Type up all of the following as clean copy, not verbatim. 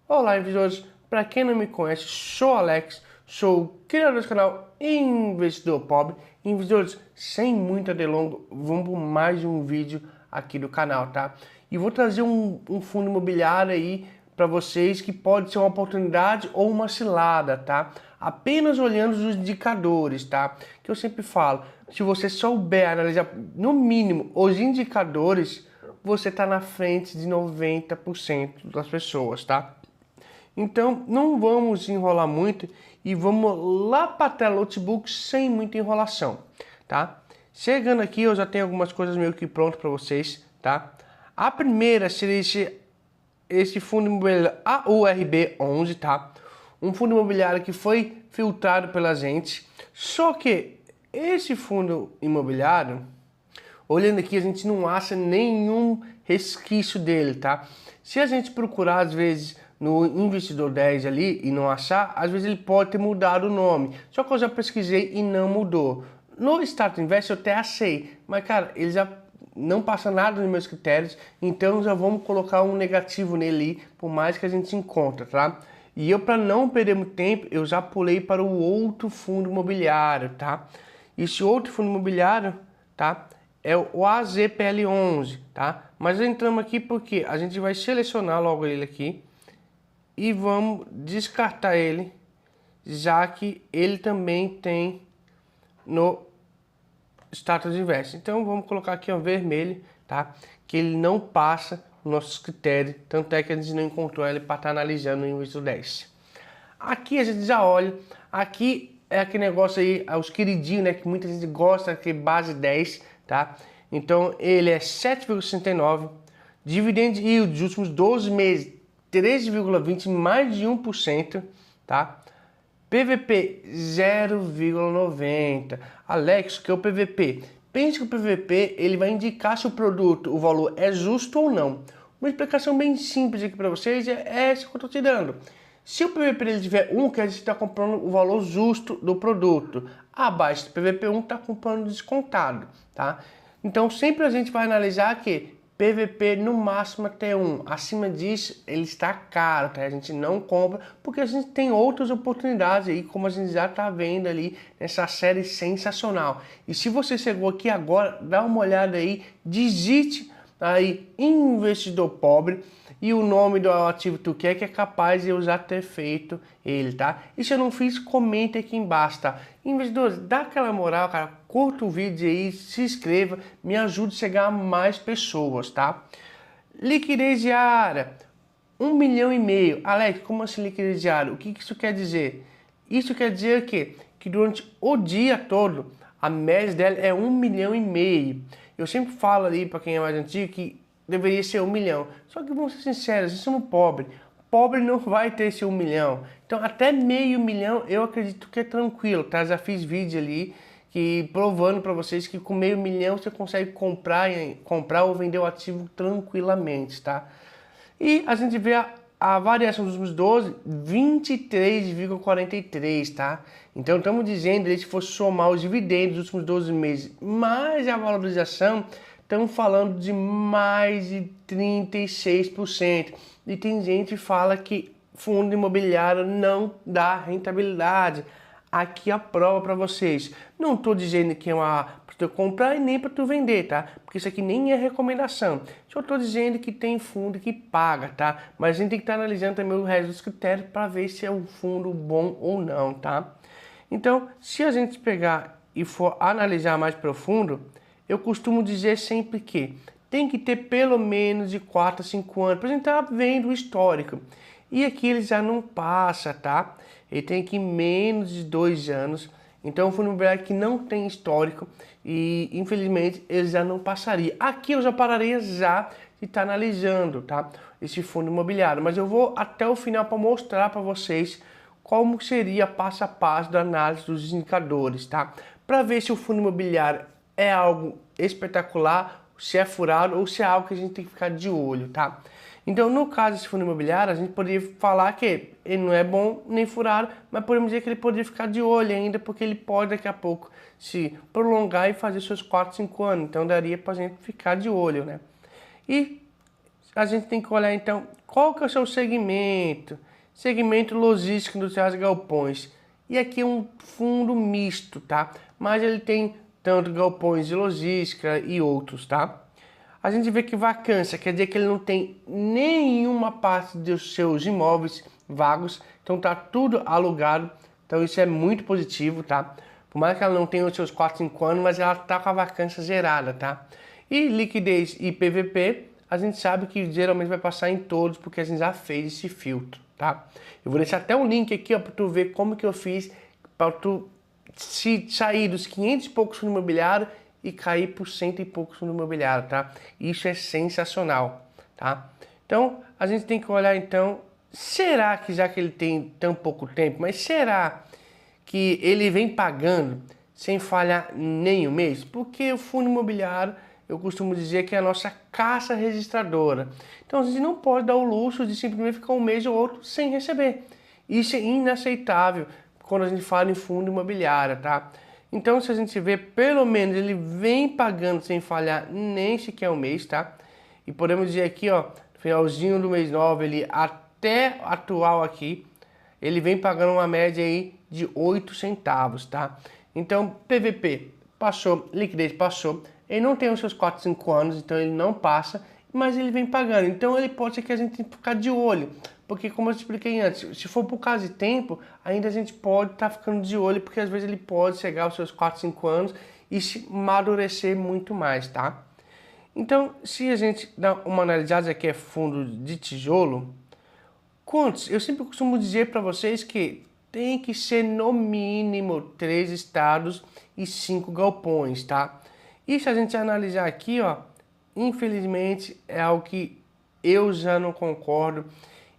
Olá, investidores! Para quem não me conhece, sou Alex, sou o criador do canal Investidor Pobre. Investidores, sem muita delonga, vamos para mais um vídeo aqui do canal, tá? E vou trazer um fundo imobiliário aí para vocês que pode ser uma oportunidade ou uma cilada, tá? Apenas olhando os indicadores, tá? Que eu sempre falo, se você souber analisar no mínimo os indicadores, você está na frente de 90% das pessoas, tá? Então, não vamos enrolar muito e vamos lá para a tela do notebook sem muita enrolação, tá? Chegando aqui, eu já tenho algumas coisas meio que prontas para vocês, tá? A primeira seria esse fundo imobiliário AURB11, tá? Um fundo imobiliário que foi filtrado pela gente. Só que esse fundo imobiliário, olhando aqui, a gente não acha nenhum resquício dele, tá? Se a gente procurar, às vezes, no Investidor 10 ali e não achar, às vezes ele pode ter mudado o nome. Só que eu já pesquisei e não mudou. No Start Invest eu até achei, mas cara, ele já não passa nada nos meus critérios, então já vamos colocar um negativo nele, por mais que a gente encontre, tá? E eu, para não perder muito tempo, eu já pulei para o outro fundo imobiliário, tá? Esse outro fundo imobiliário, tá? É o AZPL11, tá? Mas entramos aqui porque a gente vai selecionar logo ele aqui e vamos descartar ele, já que ele também tem no Status Invest. Então vamos colocar aqui o vermelho, tá? Que ele não passa nos nossos critérios, tanto é que a gente não encontrou ele para estar analisando no Investidor 10. Aqui a gente já olha, aqui é aquele negócio aí, os queridinhos, né? Que muita gente gosta, que é base 10, tá? Então ele é 7,69, dividend yield dos últimos 12 meses 13,20, mais de 1%, tá? PVP 0,90. Alex, o que é o PVP? Pense que o PVP ele vai indicar se o produto, o valor é justo ou não. Uma explicação bem simples aqui para vocês é essa que eu estou te dando. Se o PVP ele tiver 1, quer dizer que está comprando o valor justo do produto. Abaixo do PVP 1 está comprando descontado, tá? Então sempre a gente vai analisar que PVP no máximo até 1. Acima disso, ele está caro, tá? A gente não compra porque a gente tem outras oportunidades aí, como a gente já está vendo ali nessa série sensacional. E se você chegou aqui agora, dá uma olhada aí, digite aí Investidor Pobre e o nome do ativo que tu quer, que é capaz de eu já ter feito ele, tá? E se eu não fiz, comente aqui embaixo, tá? Investidores, dá aquela moral, cara, curta o vídeo aí, se inscreva, me ajude a chegar a mais pessoas, tá? Liquidez diária, 1,5 milhão. Alex, como assim liquidez diária? O que isso quer dizer? Isso quer dizer que durante o dia todo, a média dela é 1,5 milhão. Eu sempre falo ali, para quem é mais antigo, que deveria ser 1 milhão. Só que vamos ser sinceros, nós somos pobres. Pobre não vai ter esse 1 milhão. Então até meio milhão eu acredito que é tranquilo, tá? Já fiz vídeo ali que provando para vocês que com meio milhão você consegue comprar ou vender o ativo tranquilamente, tá? E a gente vê a variação dos últimos 12, 23,43, tá? Então estamos dizendo, se for somar os dividendos dos últimos 12 meses mais a valorização, estamos falando de mais de 36%. E tem gente que fala que fundo imobiliário não dá rentabilidade. Aqui a prova para vocês. Não estou dizendo que é para tu comprar e nem para tu vender, tá? Porque isso aqui nem é recomendação. Só estou dizendo que tem fundo que paga, tá? Mas a gente tem que estar analisando também o resto dos critérios para ver se é um fundo bom ou não, tá? Então, se a gente pegar e for analisar mais profundo, eu costumo dizer sempre que tem que ter pelo menos de 4 a 5 anos para a gente estar vendo o histórico. E aqui ele já não passa, tá? Ele tem aqui menos de 2 anos. Então, é um fundo imobiliário que não tem histórico e, infelizmente, ele já não passaria. Aqui eu já pararia já de estar analisando, tá? Esse fundo imobiliário. Mas eu vou até o final para mostrar para vocês como seria passo a passo da análise dos indicadores, tá? Para ver se o fundo imobiliário é algo espetacular, se é furado ou se é algo que a gente tem que ficar de olho, tá? Então, no caso desse fundo imobiliário, a gente poderia falar que ele não é bom nem furado, mas podemos dizer que ele poderia ficar de olho ainda, porque ele pode daqui a pouco se prolongar e fazer seus 4, 5 anos. Então, daria para a gente ficar de olho, né? E a gente tem que olhar então qual que é o seu segmento. Segmento logístico industriais e galpões. E aqui é um fundo misto, tá? Mas ele tem tanto galpões de logística e outros, tá? A gente vê que vacância quer dizer que ele não tem nenhuma parte dos seus imóveis vagos, então tá tudo alugado, então isso é muito positivo, tá? Por mais que ela não tenha os seus 4, 5 anos, mas ela tá com a vacância zerada, tá? E liquidez e PVP, a gente sabe que geralmente vai passar em todos, porque a gente já fez esse filtro, tá? Eu vou deixar até um link aqui, ó, para tu ver como que eu fiz para tu se sair dos 500 e poucos fundos imobiliários e cair por 100 e poucos fundos imobiliários, tá? Isso é sensacional, tá? Então, a gente tem que olhar então, será que já que ele tem tão pouco tempo, mas será que ele vem pagando sem falhar nem um mês? Porque o fundo imobiliário, eu costumo dizer que é a nossa caixa registradora. Então a gente não pode dar o luxo de simplesmente ficar um mês ou outro sem receber. Isso é inaceitável quando a gente fala em fundo imobiliário, tá? Então se a gente vê, pelo menos ele vem pagando sem falhar nem sequer um mês, tá? E podemos dizer aqui, ó, no finalzinho do mês 9, ele até atual aqui, ele vem pagando uma média aí de 8 centavos, tá? Então, PVP passou, liquidez passou, ele não tem os seus 4, 5 anos, então ele não passa, mas ele vem pagando. Então ele pode ser que a gente tenha que ficar de olho, porque como eu te expliquei antes, se for por causa de tempo, ainda a gente pode estar ficando de olho, porque às vezes ele pode chegar aos seus 4, 5 anos e se amadurecer muito mais, tá? Então, se a gente dá uma analisada, aqui é fundo de tijolo, quantos? Eu sempre costumo dizer para vocês que tem que ser no mínimo 3 estados e 5 galpões, tá? E se a gente analisar aqui, ó, infelizmente é algo que eu já não concordo.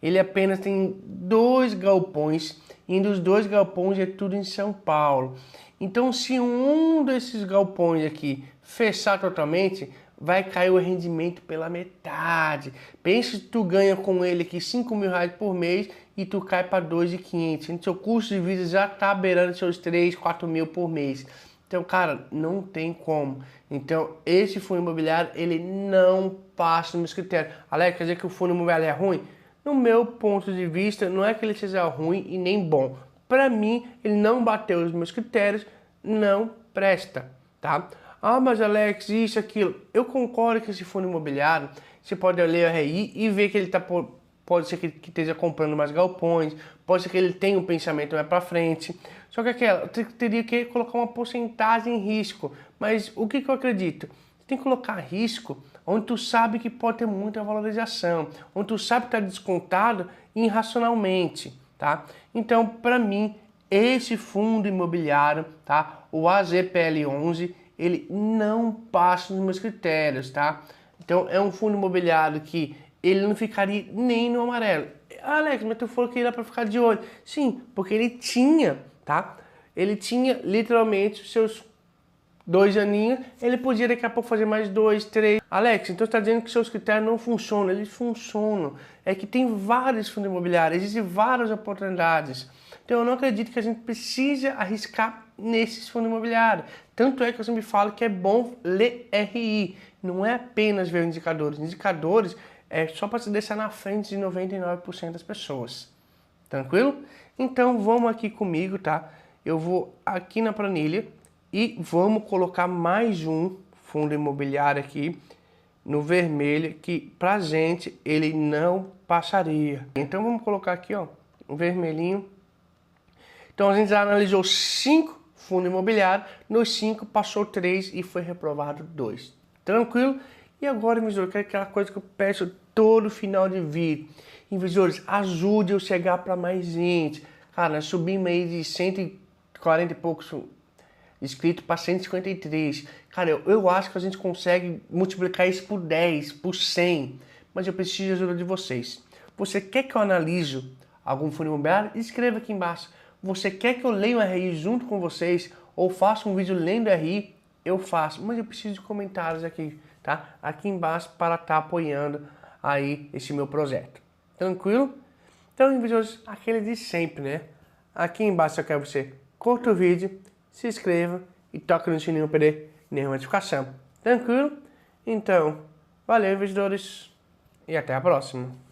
Ele apenas tem 2 galpões e dos 2 galpões é tudo em São Paulo. Então, se um desses galpões aqui fechar totalmente, vai cair o rendimento pela metade. Pensa se tu ganha com ele aqui 5 mil reais por mês e tu cai para 2.500. Então, seu custo de vida já tá beirando seus 3, 4 mil por mês. Então, cara, não tem como. Então, esse fundo imobiliário, ele não passa nos meus critérios. Alex, quer dizer que o fundo imobiliário é ruim? No meu ponto de vista, não é que ele seja ruim e nem bom. Para mim, ele não bateu os meus critérios, não presta, tá? Ah, mas Alex, isso, aquilo. Eu concordo que esse fundo imobiliário, você pode ler o RI e ver que ele tá, pode ser que esteja comprando mais galpões, pode ser que ele tenha um pensamento mais para frente. Só que aquela, teria que colocar uma porcentagem em risco. Mas o que eu acredito? Você tem que colocar risco onde tu sabe que pode ter muita valorização, onde tu sabe que está descontado irracionalmente, tá? Então, para mim, esse fundo imobiliário, tá? O AZPL11, ele não passa nos meus critérios, tá? Então, é um fundo imobiliário que ele não ficaria nem no amarelo. Alex, mas tu falou que era para ficar de olho. Sim, porque ele tinha, tá? Ele tinha literalmente os seus 2 aninhos, ele podia daqui a pouco fazer mais 2, 3. Alex, então você está dizendo que seus critérios não funcionam. Eles funcionam. É que tem vários fundos imobiliários, existem várias oportunidades. Então eu não acredito que a gente precise arriscar nesses fundos imobiliários. Tanto é que eu sempre falo que é bom ler RI. Não é apenas ver indicadores. Indicadores é só para se deixar na frente de 99% das pessoas. Tranquilo? Então vamos aqui comigo, tá? Eu vou aqui na planilha e vamos colocar mais um fundo imobiliário aqui no vermelho, que pra gente ele não passaria. Então vamos colocar aqui, ó, um vermelhinho. Então a gente já analisou 5 fundos imobiliários, nos 5 passou 3 e foi reprovado 2. Tranquilo? E agora, investidor, que é aquela coisa que eu peço todo final de vídeo. Investidores, ajude eu chegar para mais gente. Cara, nós subimos aí de 140 e poucos inscritos para 153. Cara, eu acho que a gente consegue multiplicar isso por 10, por 100. Mas eu preciso de ajuda de vocês. Você quer que eu analiso algum fundo imobiliário? Escreva aqui embaixo. Você quer que eu leia o RI junto com vocês? Ou faça um vídeo lendo o RI? Eu faço. Mas eu preciso de comentários aqui, tá? Aqui embaixo para estar apoiando aí esse meu projeto. Tranquilo? Então, investidores, aquele de sempre, né? Aqui embaixo eu quero que você curta o vídeo, se inscreva e toque no sininho para perder nenhuma notificação. Tranquilo? Então, valeu, investidores! e até a próxima.